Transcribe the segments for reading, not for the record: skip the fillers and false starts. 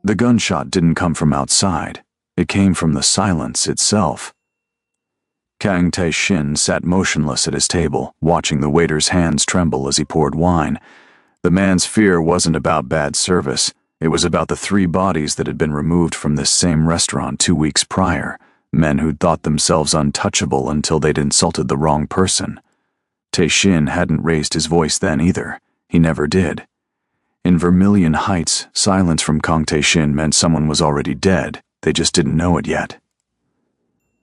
The gunshot didn't come from outside. It came from the silence itself. Kang Tae-shin sat motionless at his table, watching the waiter's hands tremble as he poured wine. The man's fear wasn't about bad service. It was about the 3 bodies that had been removed from this same restaurant 2 weeks prior, men who'd thought themselves untouchable until they'd insulted the wrong person. Tae-shin hadn't raised his voice then either. He never did. In Vermilion Heights, silence from Kang Tae-shin meant someone was already dead. They just didn't know it yet.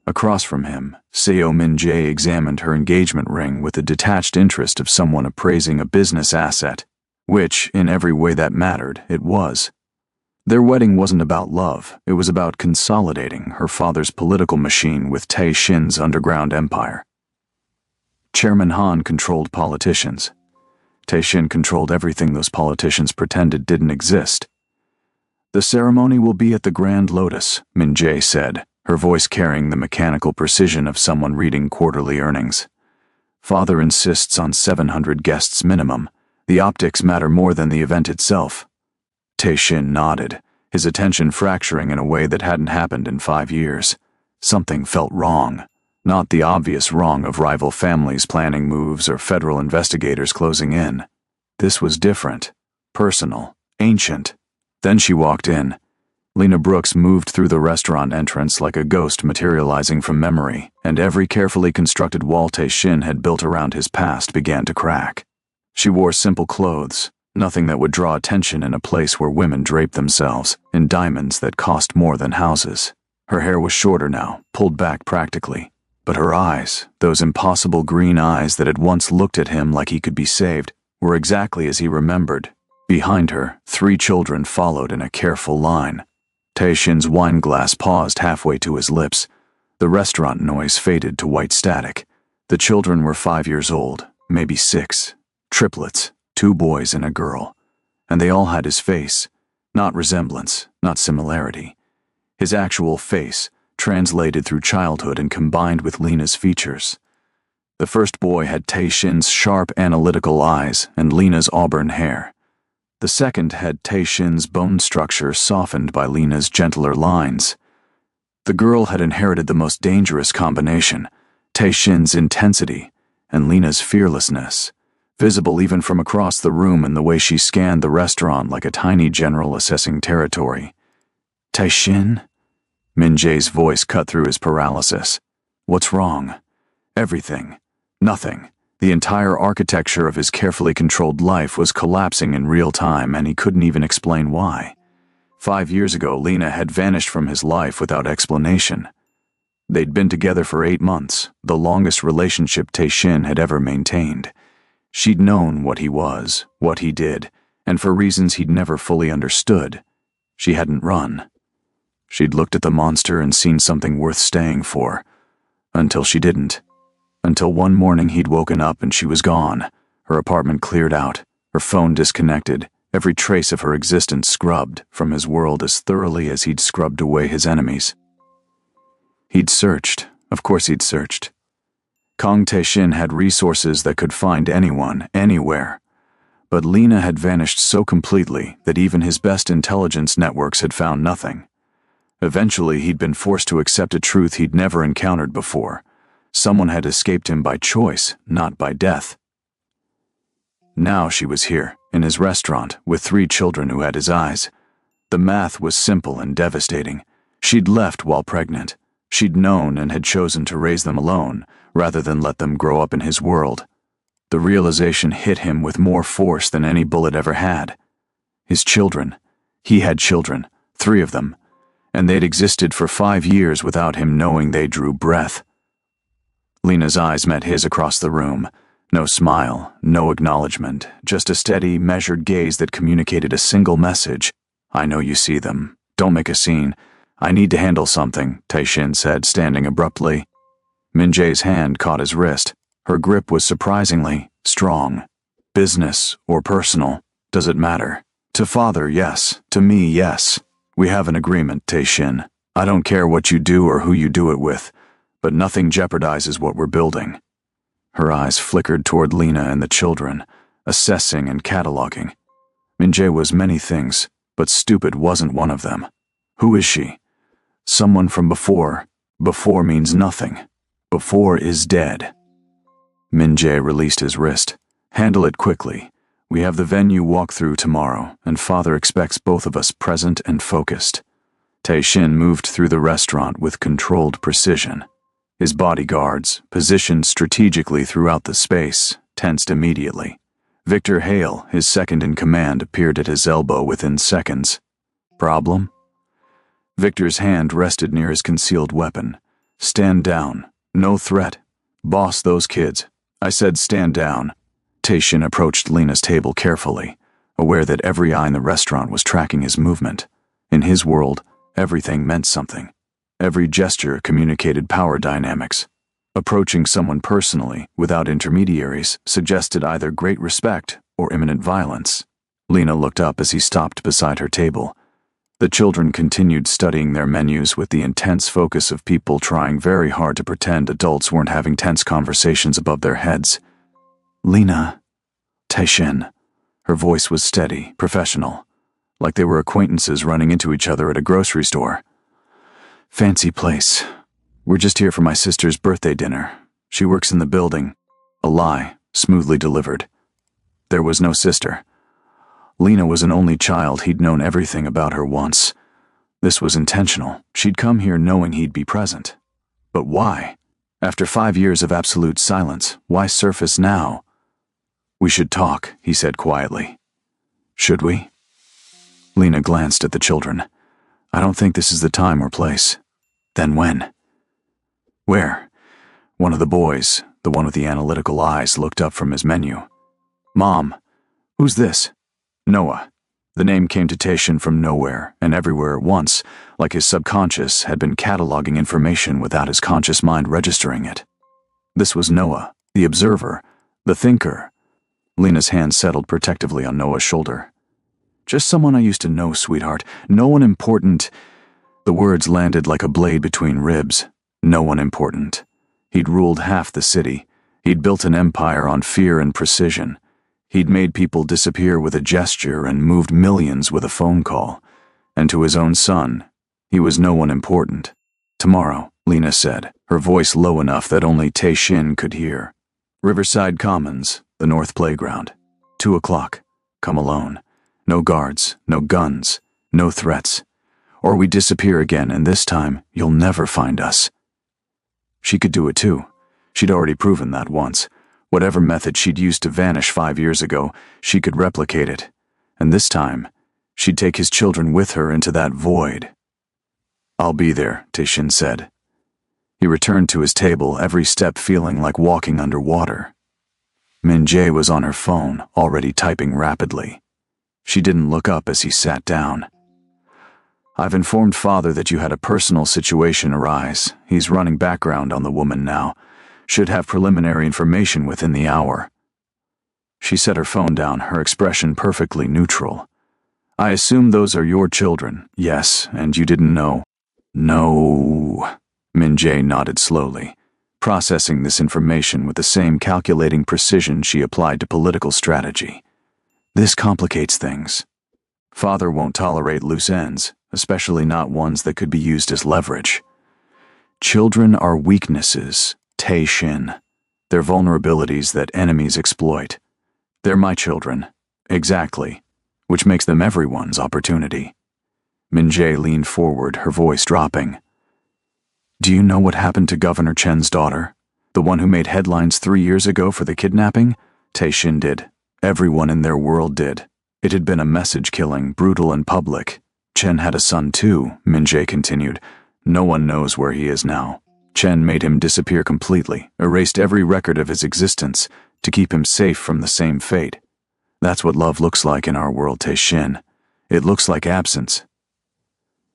Across from him, Seo Min-jae examined her engagement ring with the detached interest of someone appraising a business asset, which, in every way that mattered, it was. Their wedding wasn't about love. It was about consolidating her father's political machine with Tae-shin's underground empire. Chairman Han controlled politicians. Tae-shin controlled everything those politicians pretended didn't exist. "The ceremony will be at the Grand Lotus," Min-jae said, her voice carrying the mechanical precision of someone reading quarterly earnings. "Father insists on 700 guests minimum. The optics matter more than the event itself." Tae-shin nodded, his attention fracturing in a way that hadn't happened in 5 years. Something felt wrong. Not the obvious wrong of rival families planning moves or federal investigators closing in. This was different, personal, ancient. Then she walked in. Lena Brooks moved through the restaurant entrance like a ghost materializing from memory, and every carefully constructed wall Tae-shin had built around his past began to crack. She wore simple clothes, nothing that would draw attention in a place where women drape themselves in diamonds that cost more than houses. Her hair was shorter now, pulled back practically. But her eyes, those impossible green eyes that had once looked at him like he could be saved, were exactly as he remembered. Behind her, 3 children followed in a careful line. Tae-shin's wine glass paused halfway to his lips. The restaurant noise faded to white static. The children were 5 years old, maybe 6. Triplets, 2 boys and a girl. And they all had his face. Not resemblance, not similarity. His actual face, translated through childhood and combined with Lena's features. The first boy had Tae-shin's sharp analytical eyes and Lena's auburn hair. The second had Tae-shin's bone structure softened by Lena's gentler lines. The girl had inherited the most dangerous combination, Tae-shin's intensity and Lena's fearlessness, visible even from across the room in the way she scanned the restaurant like a tiny general assessing territory. "Tae-shin?" Min-jae's voice cut through his paralysis. "What's wrong?" Everything. Nothing. The entire architecture of his carefully controlled life was collapsing in real time, and he couldn't even explain why. 5 years ago, Lena had vanished from his life without explanation. They'd been together for 8 months, the longest relationship Tae-shin had ever maintained. She'd known what he was, what he did, and for reasons he'd never fully understood, she hadn't run. She'd looked at the monster and seen something worth staying for. Until she didn't. Until one morning he'd woken up and she was gone. Her apartment cleared out, her phone disconnected, every trace of her existence scrubbed from his world as thoroughly as he'd scrubbed away his enemies. He'd searched. Of course he'd searched. Kang Tae-shin had resources that could find anyone, anywhere. But Lena had vanished so completely that even his best intelligence networks had found nothing. Eventually, he'd been forced to accept a truth he'd never encountered before. Someone had escaped him by choice, not by death. Now she was here, in his restaurant, with 3 children who had his eyes. The math was simple and devastating. She'd left while pregnant. She'd known and had chosen to raise them alone, rather than let them grow up in his world. The realization hit him with more force than any bullet ever had. His children. He had children, 3 of them. And they'd existed for 5 years without him knowing they drew breath. Lena's eyes met his across the room. No smile, no acknowledgement, just a steady, measured gaze that communicated a single message. "I know you see them. Don't make a scene. I need to handle something," Tae-shin said, standing abruptly. Min-jae's hand caught his wrist. Her grip was surprisingly strong. "Business or personal, does it matter? To father, yes. To me, yes. We have an agreement, Tae-shin. I don't care what you do or who you do it with, but nothing jeopardizes what we're building." Her eyes flickered toward Lena and the children, assessing and cataloging. Min-jae was many things, but stupid wasn't one of them. Who is she? Someone from before. Before means nothing. Before is dead. Min-jae released his wrist. Handle it quickly. We have the venue walkthrough tomorrow, and Father expects both of us present and focused. Tae-shin moved through the restaurant with controlled precision. His bodyguards, positioned strategically throughout the space, tensed immediately. Victor Hale, his second-in-command, appeared at his elbow within seconds. Problem? Victor's hand rested near his concealed weapon. Stand down. No threat. Boss those kids. I said stand down. Tae-shin approached Lena's table carefully, aware that every eye in the restaurant was tracking his movement. In his world, everything meant something. Every gesture communicated power dynamics. Approaching someone personally, without intermediaries, suggested either great respect or imminent violence. Lena looked up as he stopped beside her table. The children continued studying their menus with the intense focus of people trying very hard to pretend adults weren't having tense conversations above their heads. Lena. Tae-shin. Her voice was steady, professional, like they were acquaintances running into each other at a grocery store. Fancy place. We're just here for my sister's birthday dinner. She works in the building. A lie, smoothly delivered. There was no sister. Lena was an only child. He'd known everything about her once. This was intentional. She'd come here knowing he'd be present. But why? After 5 years of absolute silence, why surface now? We should talk, he said quietly. Should we? Lena glanced at the children. I don't think this is the time or place. Then when? Where? One of the boys, the one with the analytical eyes, looked up from his menu. Mom, who's this? Noah. The name came to Tae-shin from nowhere and everywhere at once, like his subconscious had been cataloging information without his conscious mind registering it. This was Noah, the observer, the thinker. Lena's hand settled protectively on Noah's shoulder. Just someone I used to know, sweetheart. No one important. The words landed like a blade between ribs. No one important. He'd ruled half the city. He'd built an empire on fear and precision. He'd made people disappear with a gesture and moved millions with a phone call. And to his own son, he was no one important. Tomorrow, Lena said, her voice low enough that only Tae-shin could hear. Riverside Commons, the North Playground. 2 o'clock. Come alone. No guards, no guns, no threats. Or we disappear again, and this time, you'll never find us. She could do it too. She'd already proven that once. Whatever method she'd used to vanish 5 years ago, she could replicate it. And this time, she'd take his children with her into that void. I'll be there, Tae-shin said. He returned to his table, every step feeling like walking underwater. Min-jae was on her phone, already typing rapidly. She didn't look up as he sat down. I've informed Father that you had a personal situation arise. He's running background on the woman now. Should have preliminary information within the hour. She set her phone down, her expression perfectly neutral. I assume those are your children. Yes, and you didn't know. No. Min-jae nodded slowly, processing this information with the same calculating precision she applied to political strategy. This complicates things. Father won't tolerate loose ends, especially not ones that could be used as leverage. Children are weaknesses, Tae-shin. They're vulnerabilities that enemies exploit. They're my children. Exactly. Which makes them everyone's opportunity. Min-jae leaned forward, her voice dropping. Do you know what happened to Governor Chen's daughter? The one who made headlines 3 years ago for the kidnapping? Tae-shin did. Everyone in their world did. It had been a message killing, brutal and public. Chen had a son too, Min-jae continued. No one knows where he is now. Chen made him disappear completely, erased every record of his existence, to keep him safe from the same fate. That's what love looks like in our world, Tae-shin. It looks like absence.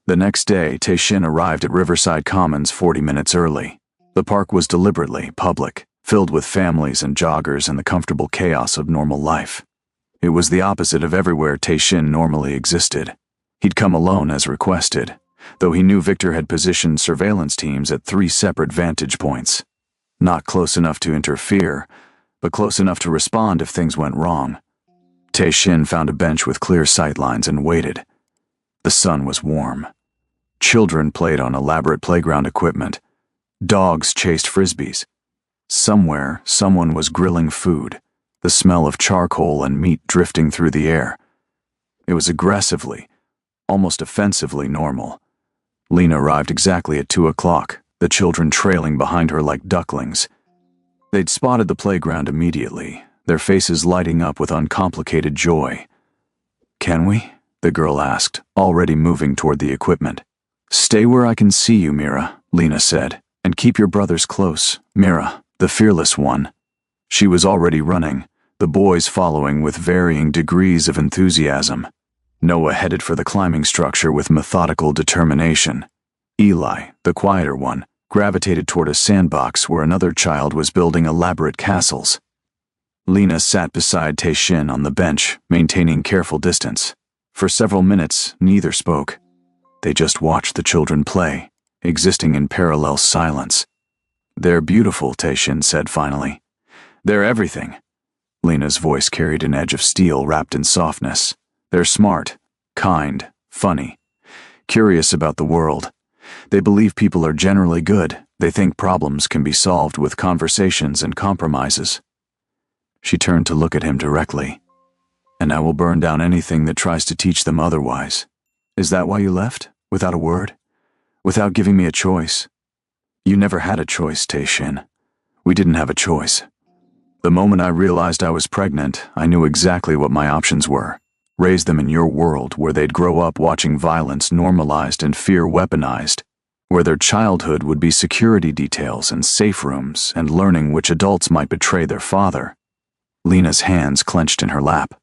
The next day, Tae-shin arrived at Riverside Commons 40 minutes early. The park was deliberately public, filled with families and joggers and the comfortable chaos of normal life. It was the opposite of everywhere Tae-shin normally existed. He'd come alone as requested, though he knew Victor had positioned surveillance teams at 3 separate vantage points. Not close enough to interfere, but close enough to respond if things went wrong. Tae-shin found a bench with clear sightlines and waited. The sun was warm. Children played on elaborate playground equipment. Dogs chased frisbees. Somewhere, someone was grilling food, the smell of charcoal and meat drifting through the air. It was aggressively, almost offensively normal. Lena arrived exactly at 2 o'clock, the children trailing behind her like ducklings. They'd spotted the playground immediately, their faces lighting up with uncomplicated joy. "Can we?" the girl asked, already moving toward the equipment. "Stay where I can see you, Mira," Lena said, "and keep your brothers close. Mira, the fearless one." She was already running, the boys following with varying degrees of enthusiasm. Noah headed for the climbing structure with methodical determination. Eli, the quieter one, gravitated toward a sandbox where another child was building elaborate castles. Lena sat beside Tae-shin on the bench, maintaining careful distance. For several minutes, neither spoke. They just watched the children play, existing in parallel silence. "They're beautiful," Tae-shin said finally. "They're everything." Lena's voice carried an edge of steel wrapped in softness. "They're smart, kind, funny, curious about the world. They believe people are generally good. They think problems can be solved with conversations and compromises." She turned to look at him directly. "And I will burn down anything that tries to teach them otherwise. Is that why you left? Without a word? Without giving me a choice?" "You never had a choice, Tae-shin. We didn't have a choice. The moment I realized I was pregnant, I knew exactly what my options were. Raise them in your world where they'd grow up watching violence normalized and fear weaponized, where their childhood would be security details and safe rooms and learning which adults might betray their father." Lena's hands clenched in her lap.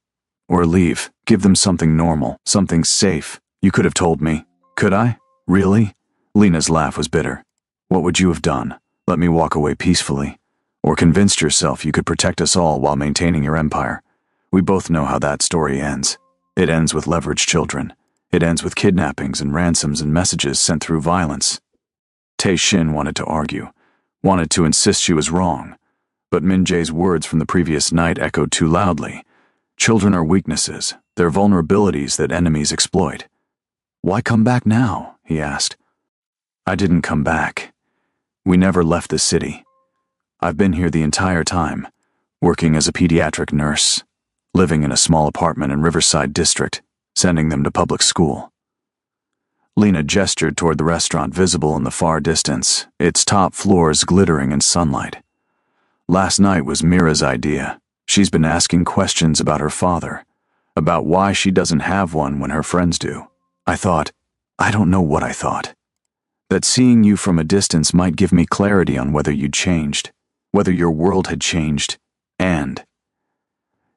"Or leave, give them something normal, something safe. You could have told me." "Could I? Really?" Lena's laugh was bitter. "What would you have done? Let me walk away peacefully? Or convinced yourself you could protect us all while maintaining your empire? We both know how that story ends. It ends with leveraged children. It ends with kidnappings and ransoms and messages sent through violence." Tae-shin wanted to argue, wanted to insist she was wrong, but Min-jae's words from the previous night echoed too loudly. Children are weaknesses, they're vulnerabilities that enemies exploit. "Why come back now?" he asked. "I didn't come back. We never left the city. I've been here the entire time, working as a pediatric nurse, living in a small apartment in Riverside District, sending them to public school." Lena gestured toward the restaurant visible in the far distance, its top floors glittering in sunlight. "Last night was Mira's idea. She's been asking questions about her father, about why she doesn't have one when her friends do. I don't know what I thought. That seeing you from a distance might give me clarity on whether you'd changed, whether your world had changed, and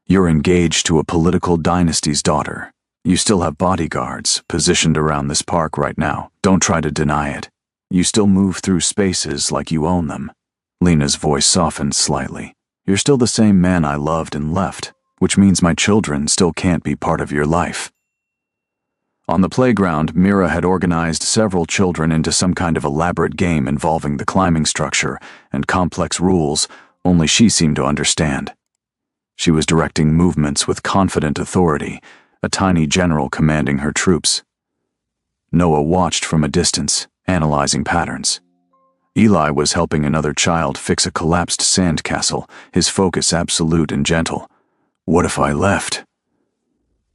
you're engaged to a political dynasty's daughter. You still have bodyguards positioned around this park right now. Don't try to deny it. You still move through spaces like you own them." Lena's voice softened slightly. "You're still the same man I loved and left, which means my children still can't be part of your life." On the playground, Mira had organized several children into some kind of elaborate game involving the climbing structure and complex rules only she seemed to understand. She was directing movements with confident authority, a tiny general commanding her troops. Noah watched from a distance, analyzing patterns. Eli was helping another child fix a collapsed sandcastle, his focus absolute and gentle. "What if I left?"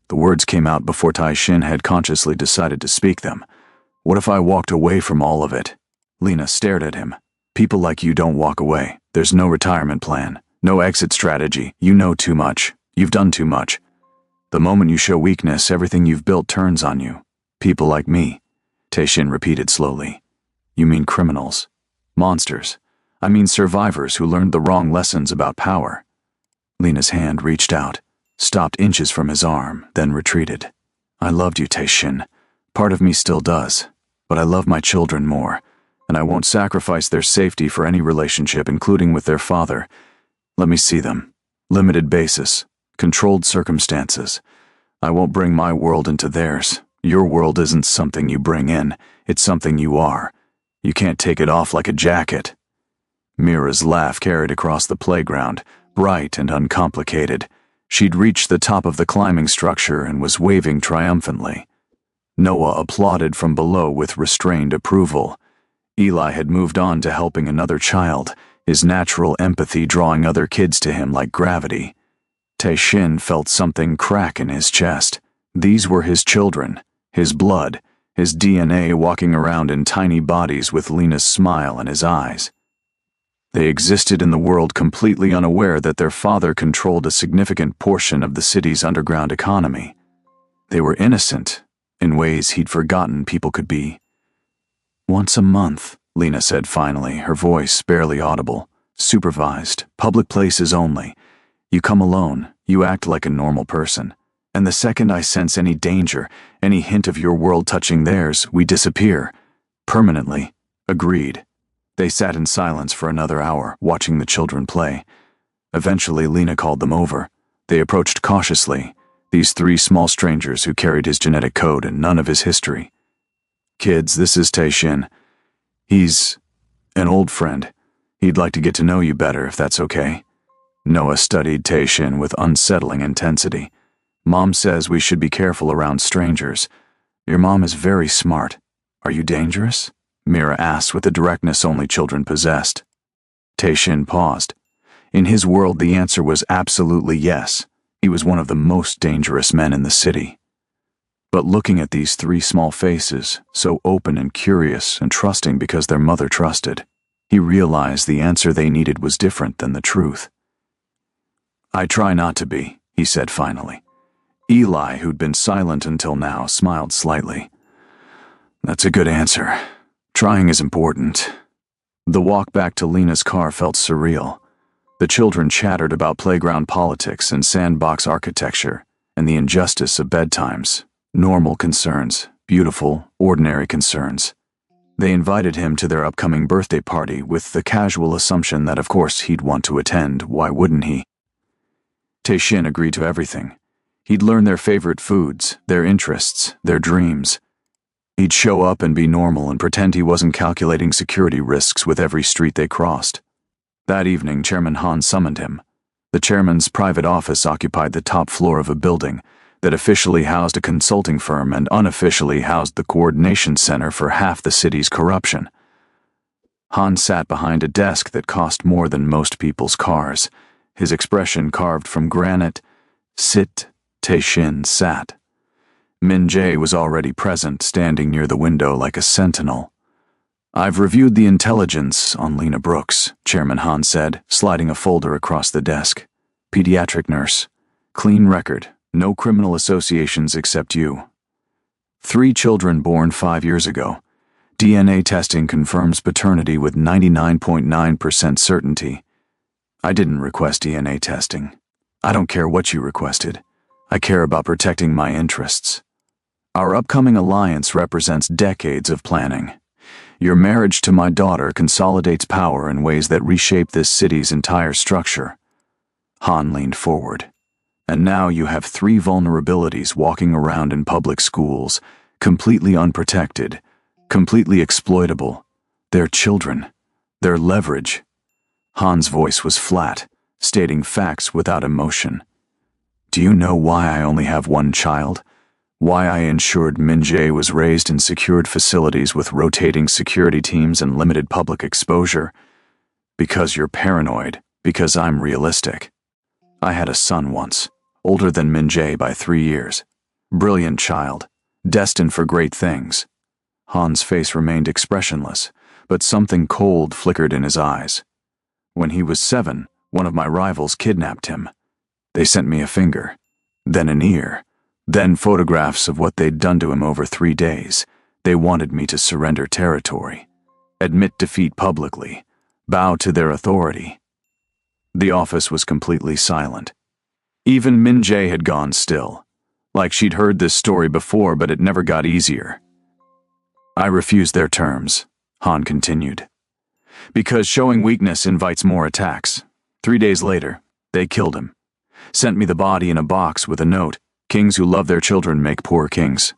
The words came out before Tae-shin had consciously decided to speak them. "What if I walked away from all of it?" Lena stared at him. "People like you don't walk away. There's no retirement plan, no exit strategy. You know too much. You've done too much. The moment you show weakness, everything you've built turns on you. People like me," Tae-shin repeated slowly. "You mean criminals, monsters. I mean survivors who learned the wrong lessons about power." Lena's hand reached out, stopped inches from his arm, then retreated. "I loved you, Tae-shin. Part of me still does. But I love my children more, and I won't sacrifice their safety for any relationship, including with their father. Let me see them. Limited basis, controlled circumstances. I won't bring my world into theirs. Your world isn't something you bring in, it's something you are. You can't take it off like a jacket." Mira's laugh carried across the playground, bright and uncomplicated. She'd reached the top of the climbing structure and was waving triumphantly. Noah applauded from below with restrained approval. Eli had moved on to helping another child, his natural empathy drawing other kids to him like gravity. Tae-shin felt something crack in his chest. These were his children, his blood, his DNA walking around in tiny bodies with Lena's smile in his eyes. They existed in the world completely unaware that their father controlled a significant portion of the city's underground economy. They were innocent, in ways he'd forgotten people could be. "Once a month," Lena said finally, her voice barely audible. "Supervised, public places only. You come alone, you act like a normal person. And the second I sense any danger, any hint of your world touching theirs, we disappear. Permanently." Agreed. They sat in silence for another hour, watching the children play. Eventually, Lena called them over. They approached cautiously, these three small strangers who carried his genetic code and none of his history. "Kids, this is Tae-shin. He's an old friend. He'd like to get to know you better, if that's okay." Noah studied Tae-shin with unsettling intensity. "Mom says we should be careful around strangers. Your mom is very smart. Are you dangerous?" Mira asked with the directness only children possessed. Tae-shin paused. In his world, the answer was absolutely yes. He was one of the most dangerous men in the city. But looking at these three small faces, so open and curious and trusting because their mother trusted, he realized the answer they needed was different than the truth. "I try not to be," he said finally. Eli, who'd been silent until now, smiled slightly. "That's a good answer. Trying is important." The walk back to Lena's car felt surreal. The children chattered about playground politics and sandbox architecture and the injustice of bedtimes. Normal concerns, beautiful, ordinary concerns. They invited him to their upcoming birthday party with the casual assumption that of course he'd want to attend, why wouldn't he? Tae-shin agreed to everything. He'd learn their favorite foods, their interests, their dreams. He'd show up and be normal and pretend he wasn't calculating security risks with every street they crossed. That evening, Chairman Han summoned him. The chairman's private office occupied the top floor of a building that officially housed a consulting firm and unofficially housed the coordination center for half the city's corruption. Han sat behind a desk that cost more than most people's cars, his expression carved from granite. "Sit," Tae-shin sat. Min-jae was already present, standing near the window like a sentinel. "I've reviewed the intelligence on Lena Brooks," Chairman Han said, sliding a folder across the desk. "Pediatric nurse. Clean record. No criminal associations except you. 3 children born 5 years ago. DNA testing confirms paternity with 99.9% certainty. I didn't request DNA testing. I don't care what you requested. I care about protecting my interests. Our upcoming alliance represents decades of planning. Your marriage to my daughter consolidates power in ways that reshape this city's entire structure." Han leaned forward. "And now you have 3 vulnerabilities walking around in public schools, completely unprotected, completely exploitable. They're children. They're leverage." Han's voice was flat, stating facts without emotion. "Do you know why I only have 1 child? Why I ensured Min-jae was raised in secured facilities with rotating security teams and limited public exposure? Because you're paranoid, because I'm realistic. I had a son once, older than Min-jae by 3 years. Brilliant child, destined for great things." Han's face remained expressionless, but something cold flickered in his eyes. "When he was 7, one of my rivals kidnapped him. They sent me a finger, then an ear, then photographs of what they'd done to him over 3 days. They wanted me to surrender territory, admit defeat publicly, bow to their authority." The office was completely silent. Even Min-jae had gone still, like she'd heard this story before, but it never got easier. "I refused their terms," Han continued, "because showing weakness invites more attacks. 3 days later, they killed him. Sent me the body in a box with a note, 'Kings who love their children make poor kings.'"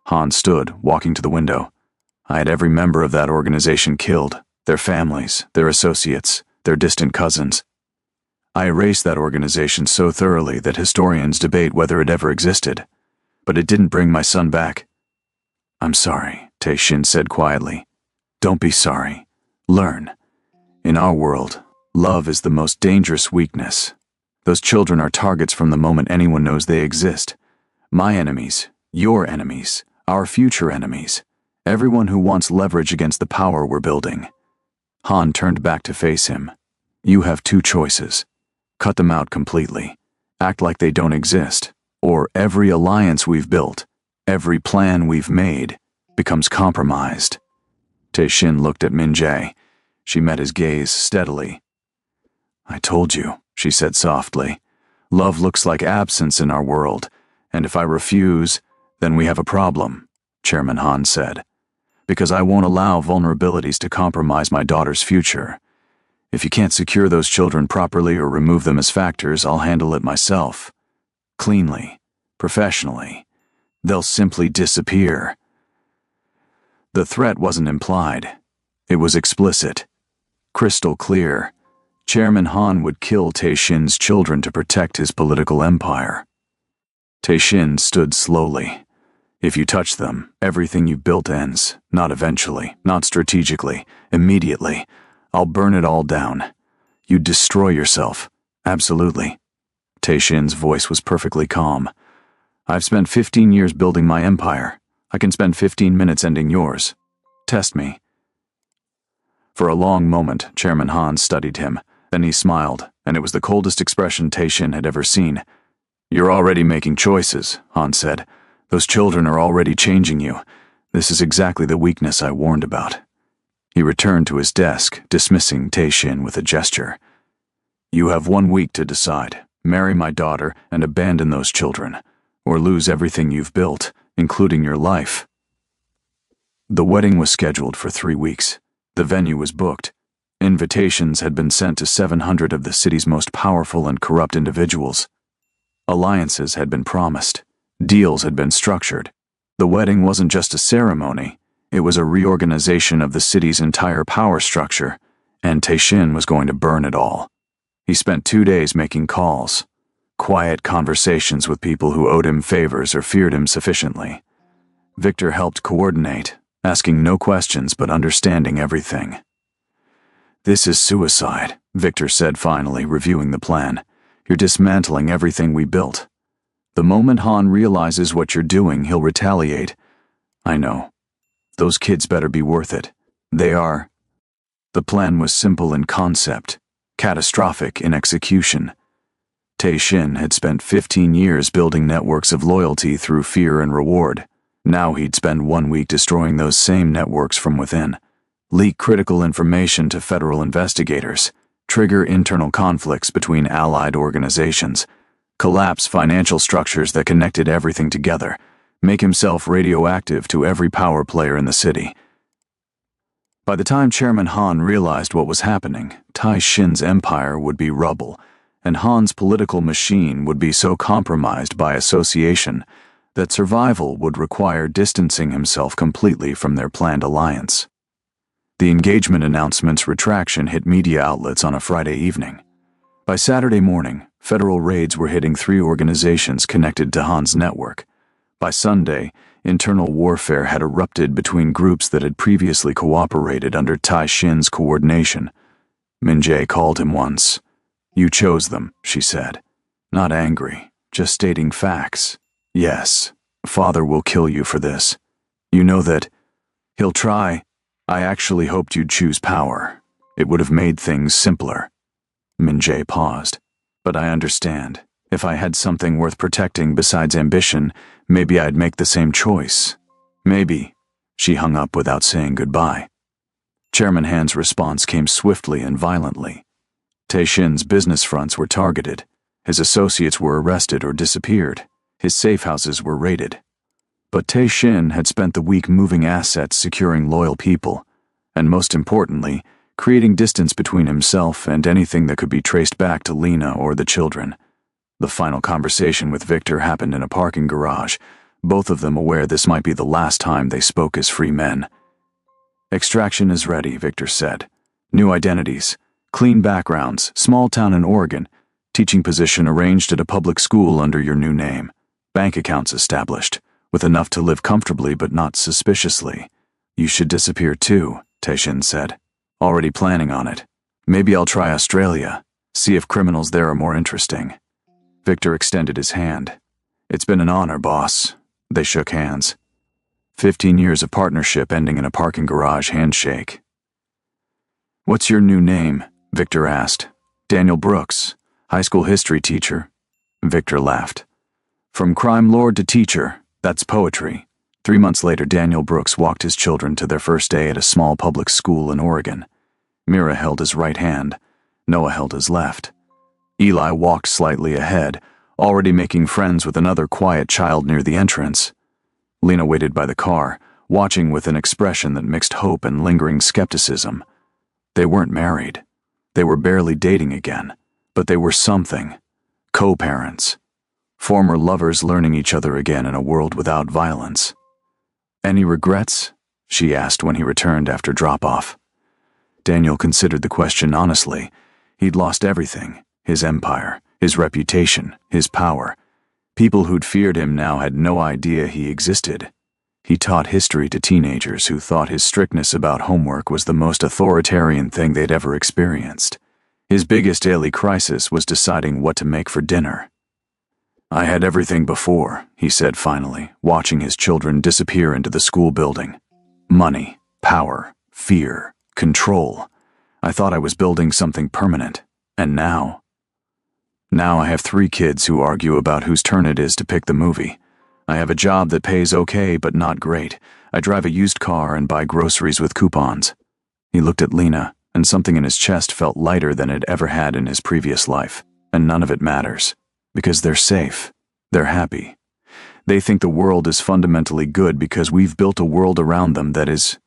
Han stood, walking to the window. "I had every member of that organization killed, their families, their associates, their distant cousins. I erased that organization so thoroughly that historians debate whether it ever existed. But it didn't bring my son back. I'm sorry, Tae-shin said quietly. Don't be sorry. Learn. In our world, love is the most dangerous weakness. Those children are targets from the moment anyone knows they exist. My enemies, your enemies, our future enemies. Everyone who wants leverage against the power we're building. Han turned back to face him. You have two choices. Cut them out completely. Act like they don't exist. Or every alliance we've built, every plan we've made, becomes compromised. Tae-shin looked at Min-jae. She met his gaze steadily. I told you, she said softly. Love looks like absence in our world, and if I refuse, then we have a problem, Chairman Han said. Because I won't allow vulnerabilities to compromise my daughter's future. If you can't secure those children properly or remove them as factors, I'll handle it myself. Cleanly, professionally. They'll simply disappear. The threat wasn't implied. It was explicit. Crystal clear. Chairman Han would kill Tae-shin's children to protect his political empire. Tae-shin stood slowly. If you touch them, everything you built ends. Not eventually, not strategically, immediately. I'll burn it all down. You'd destroy yourself. Absolutely. Tae-shin's voice was perfectly calm. I've spent 15 years building my empire. I can spend 15 minutes ending yours. Test me. For a long moment, Chairman Han studied him. Then he smiled, and it was the coldest expression Tae-shin had ever seen. You're already making choices, Han said. Those children are already changing you. This is exactly the weakness I warned about. He returned to his desk, dismissing Tae-shin with a gesture. You have 1 week to decide. Marry my daughter and abandon those children, or lose everything you've built, including your life. The wedding was scheduled for 3 weeks. The venue was booked. Invitations had been sent to 700 of the city's most powerful and corrupt individuals. Alliances had been promised. Deals had been structured. The wedding wasn't just a ceremony. It was a reorganization of the city's entire power structure, and Tae-shin was going to burn it all. He spent 2 days making calls. Quiet conversations with people who owed him favors or feared him sufficiently. Victor helped coordinate, asking no questions but understanding everything. This is suicide, Victor said finally, reviewing the plan. You're dismantling everything we built. The moment Han realizes what you're doing, he'll retaliate. I know. Those kids better be worth it. They are. The plan was simple in concept, catastrophic in execution. Tae-shin had spent 15 years building networks of loyalty through fear and reward. Now he'd spend 1 week destroying those same networks from within. Leak critical information to federal investigators. Trigger internal conflicts between allied organizations. Collapse financial structures that connected everything together. Make himself radioactive to every power player in the city. By the time Chairman Han realized what was happening, Tae-shin's empire would be rubble, and Han's political machine would be so compromised by association that survival would require distancing himself completely from their planned alliance. The engagement announcement's retraction hit media outlets on a Friday evening. By Saturday morning, federal raids were hitting 3 organizations connected to Han's network. By Sunday, internal warfare had erupted between groups that had previously cooperated under Tae-shin's coordination. Min-jae called him once. You chose them, she said. Not angry, just stating facts. Yes, Father will kill you for this. You know that. He'll try. I actually hoped you'd choose power. It would have made things simpler. Min-jae paused. But I understand. If I had something worth protecting besides ambition, maybe I'd make the same choice. Maybe. She hung up without saying goodbye. Chairman Han's response came swiftly and violently. Tae-shin's business fronts were targeted. His associates were arrested or disappeared. His safe houses were raided. But Tae-shin had spent the week moving assets, securing loyal people, and most importantly, creating distance between himself and anything that could be traced back to Lena or the children. The final conversation with Victor happened in a parking garage, both of them aware this might be the last time they spoke as free men. Extraction is ready, Victor said. New identities, clean backgrounds, small town in Oregon, teaching position arranged at a public school under your new name, bank accounts established, with enough to live comfortably but not suspiciously. You should disappear too, Taishin said. Already planning on it. Maybe I'll try Australia, see if criminals there are more interesting. Victor extended his hand. It's been an honor, boss. They shook hands. 15 years of partnership ending in a parking garage handshake. What's your new name? Victor asked. Daniel Brooks, high school history teacher. Victor laughed. From crime lord to teacher, that's poetry. 3 months later, Daniel Brooks walked his children to their first day at a small public school in Oregon. Mira held his right hand. Noah held his left. Eli walked slightly ahead, already making friends with another quiet child near the entrance. Lena waited by the car, watching with an expression that mixed hope and lingering skepticism. They weren't married. They were barely dating again, but they were something. Co-parents. Former lovers learning each other again in a world without violence. Any regrets? She asked when he returned after drop-off. Daniel considered the question honestly. He'd lost everything. His empire, his reputation, his power. People who'd feared him now had no idea he existed. He taught history to teenagers who thought his strictness about homework was the most authoritarian thing they'd ever experienced. His biggest daily crisis was deciding what to make for dinner. I had everything before, he said finally, watching his children disappear into the school building. Money, power, fear, control. I thought I was building something permanent. And now? Now I have 3 kids who argue about whose turn it is to pick the movie. I have a job that pays okay but not great. I drive a used car and buy groceries with coupons. He looked at Lena, and something in his chest felt lighter than it ever had in his previous life. And none of it matters. Because they're safe. They're happy. They think the world is fundamentally good because we've built a world around them that is...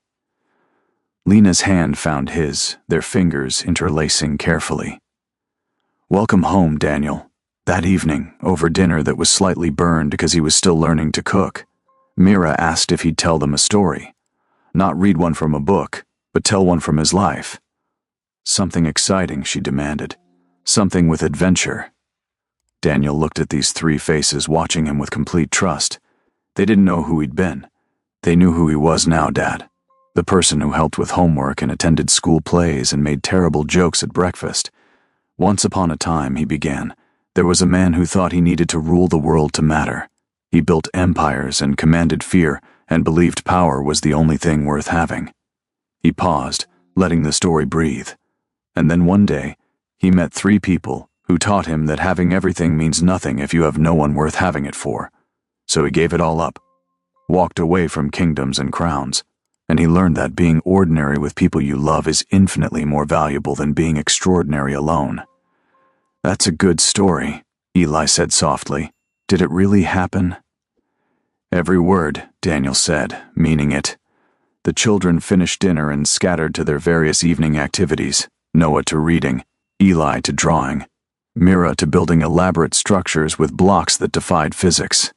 Lena's hand found his, their fingers interlacing carefully. Welcome home, Daniel. That evening, over dinner that was slightly burned because he was still learning to cook, Mira asked if he'd tell them a story. Not read one from a book, but tell one from his life. Something exciting, she demanded. Something with adventure. Daniel looked at these 3 faces watching him with complete trust. They didn't know who he'd been. They knew who he was now, Dad. The person who helped with homework and attended school plays and made terrible jokes at breakfast. Once upon a time, he began, there was a man who thought he needed to rule the world to matter. He built empires and commanded fear and believed power was the only thing worth having. He paused, letting the story breathe. And then one day, he met 3 people who taught him that having everything means nothing if you have no one worth having it for. So he gave it all up, walked away from kingdoms and crowns, and he learned that being ordinary with people you love is infinitely more valuable than being extraordinary alone. That's a good story, Eli said softly. Did it really happen? Every word, Daniel said, meaning it. The children finished dinner and scattered to their various evening activities, Noah to reading, Eli to drawing, Mira to building elaborate structures with blocks that defied physics.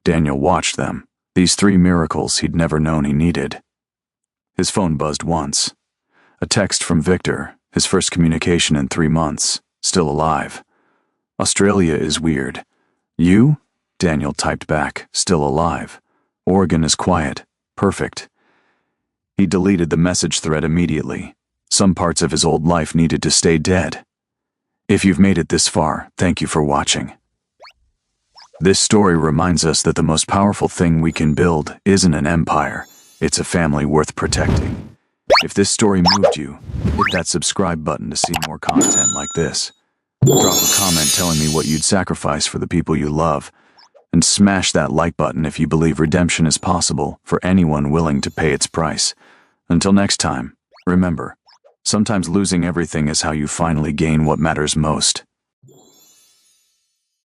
Daniel watched them, these 3 miracles he'd never known he needed. His phone buzzed once. A text from Victor, his first communication in 3 months, still alive. Australia is weird. You? Daniel typed back, still alive. Oregon is quiet, perfect. He deleted the message thread immediately. Some parts of his old life needed to stay dead. If you've made it this far, thank you for watching. This story reminds us that the most powerful thing we can build isn't an empire, it's a family worth protecting. If this story moved you, hit that subscribe button to see more content like this. Drop a comment telling me what you'd sacrifice for the people you love, and smash that like button if you believe redemption is possible for anyone willing to pay its price. Until next time, remember, sometimes losing everything is how you finally gain what matters most.